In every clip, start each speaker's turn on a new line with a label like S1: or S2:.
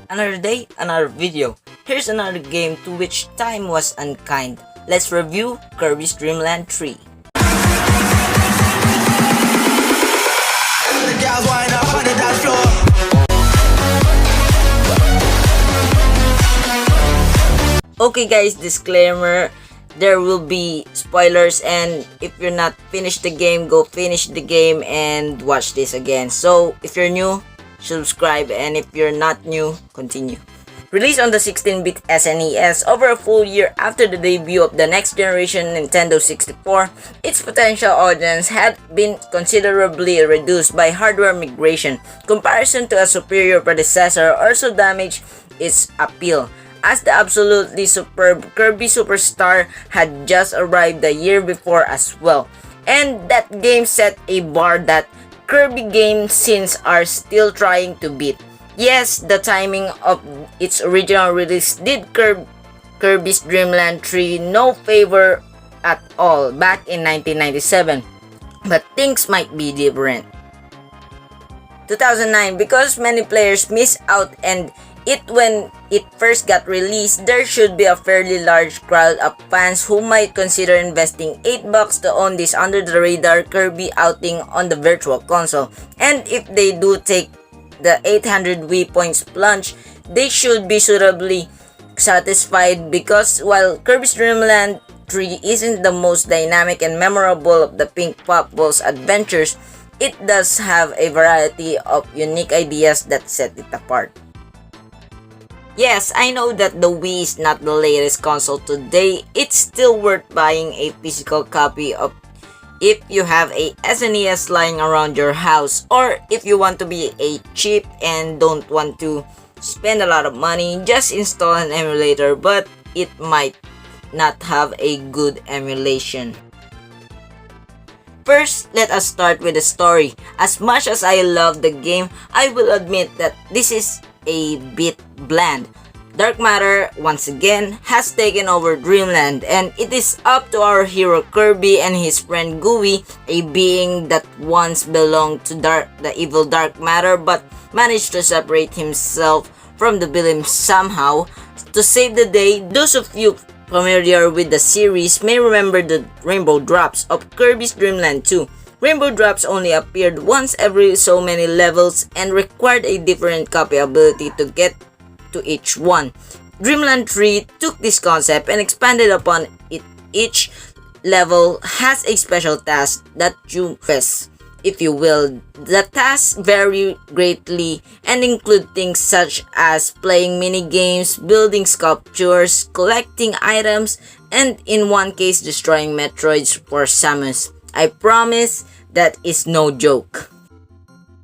S1: Another day, another video. Here's another game to which time was unkind. Let's review Kirby's Dream Land 3. Okay guys, disclaimer, there will be spoilers, and if you're not finished the game, go finish the game and watch this again. So if you're new, subscribe, and if you're not new, continue. Released on the 16-bit SNES over a full year after the debut of the next generation Nintendo 64, its potential audience had been considerably reduced by hardware migration. Comparison to a superior predecessor also damaged its appeal, as the absolutely superb Kirby Superstar had just arrived the year before as well. And that game set a bar that Kirby games since are still trying to beat. Yes, the timing of its original release did Kirby's Dream Land 3 no favor at all back in 1997, but things might be different. 2009, because many players missed out and when it first got released, there should be a fairly large crowd of fans who might consider investing $8 to own this under-the-radar Kirby outing on the Virtual Console. And if they do take the 800 Wii points plunge, they should be suitably satisfied, because while Kirby's Dream Land 3 isn't the most dynamic and memorable of the Pink Pop Balls adventures, it does have a variety of unique ideas that set it apart. Yes, I know that the Wii is not the latest console today. It's still worth buying a physical copy of if you have a SNES lying around your house, or if you want to be a cheap and don't want to spend a lot of money, just install an emulator, but it might not have a good emulation. First, let us start with the story. As much as I love the game, I will admit that this is a bit bland. Dark matter once again has taken over Dreamland, and it is up to our hero Kirby and his friend Gooey, a being that once belonged to the evil dark matter but managed to separate himself from the villain somehow, to save the day. Those of you familiar with the series may remember the Rainbow Drops of Kirby's Dream Land 2. Rainbow Drops only appeared once every so many levels and required a different copy ability to get to each one. Dream Land 3 took this concept and expanded upon it. Each level has a special task that you press, if you will. The tasks vary greatly and include things such as playing mini games, building sculptures, collecting items, and in one case destroying Metroids for Samus. I promise that is no joke.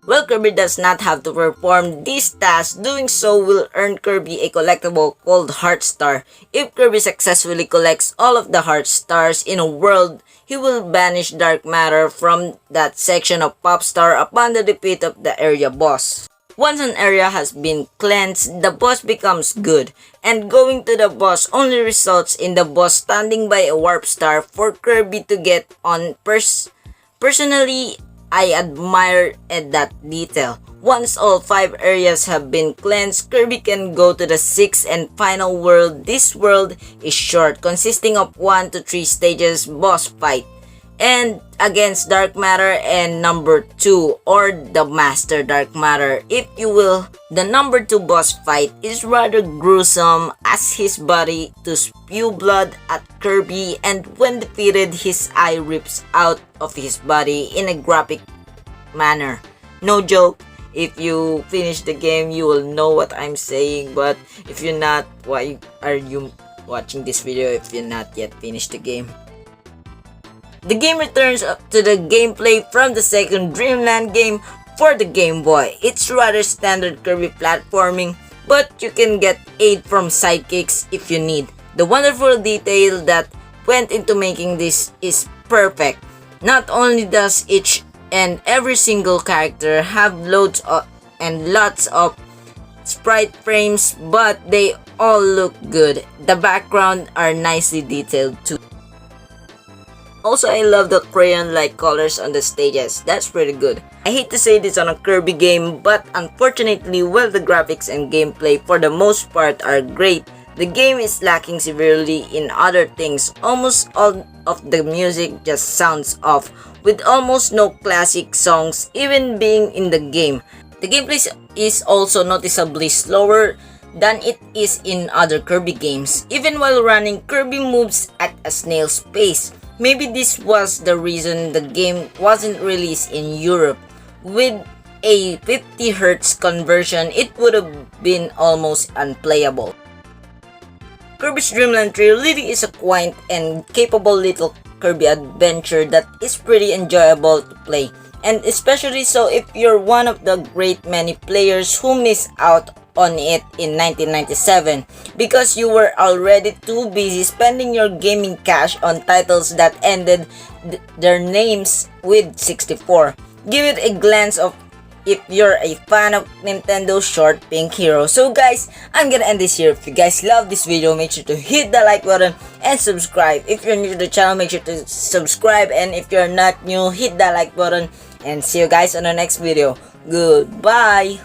S1: Well, Kirby does not have to perform these tasks. Doing so will earn Kirby a collectible called Heart Star. If Kirby successfully collects all of the Heart Stars in a world, he will banish dark matter from that section of Pop Star upon the defeat of the area boss. Once an area has been cleansed, the boss becomes good, and going to the boss only results in the boss standing by a warp star for Kirby to get on. Personally, I admire that detail. Once all 5 areas have been cleansed, Kirby can go to the 6th and final world. This world is short, consisting of 1 to 3 stages boss fight, and against dark matter and number 2, or the Master Dark Matter, if you will. The number 2 boss fight is rather gruesome, as his body to spew blood at Kirby, and when defeated, his eye rips out of his body in a graphic manner. No joke. If you finish the game, you will know what I'm saying, but if you're not, why are you watching this video if you're not yet finished the game? The game returns to the gameplay from the second Dreamland game for the Game Boy. It's rather standard Kirby platforming, but you can get aid from sidekicks if you need. The wonderful detail that went into making this is perfect. Not only does each and every single character have loads and lots of sprite frames, but they all look good. The background are nicely detailed too. Also, I love the crayon-like colors on the stages. That's pretty good. I hate to say this on a Kirby game, but unfortunately, while the graphics and gameplay for the most part are great, the game is lacking severely in other things. Almost all of the music just sounds off, with almost no classic songs even being in the game. The gameplay is also noticeably slower than it is in other Kirby games. Even while running, Kirby moves at a snail's pace. Maybe this was the reason the game wasn't released in Europe. With a 50Hz conversion, it would have been almost unplayable. Kirby's Dream Land 3 really is a quaint and capable little Kirby adventure that is pretty enjoyable to play. And especially so if you're one of the great many players who missed out on it in 1997 because you were already too busy spending your gaming cash on titles that ended their names with 64. Give it a glance of if you're a fan of Nintendo's short pink hero. So guys, I'm gonna end this here. If you guys love this video, make sure to hit the like button and subscribe. If you're new to the channel, make sure to subscribe, and if you're not new, hit the like button, and see you guys on the next video. Goodbye.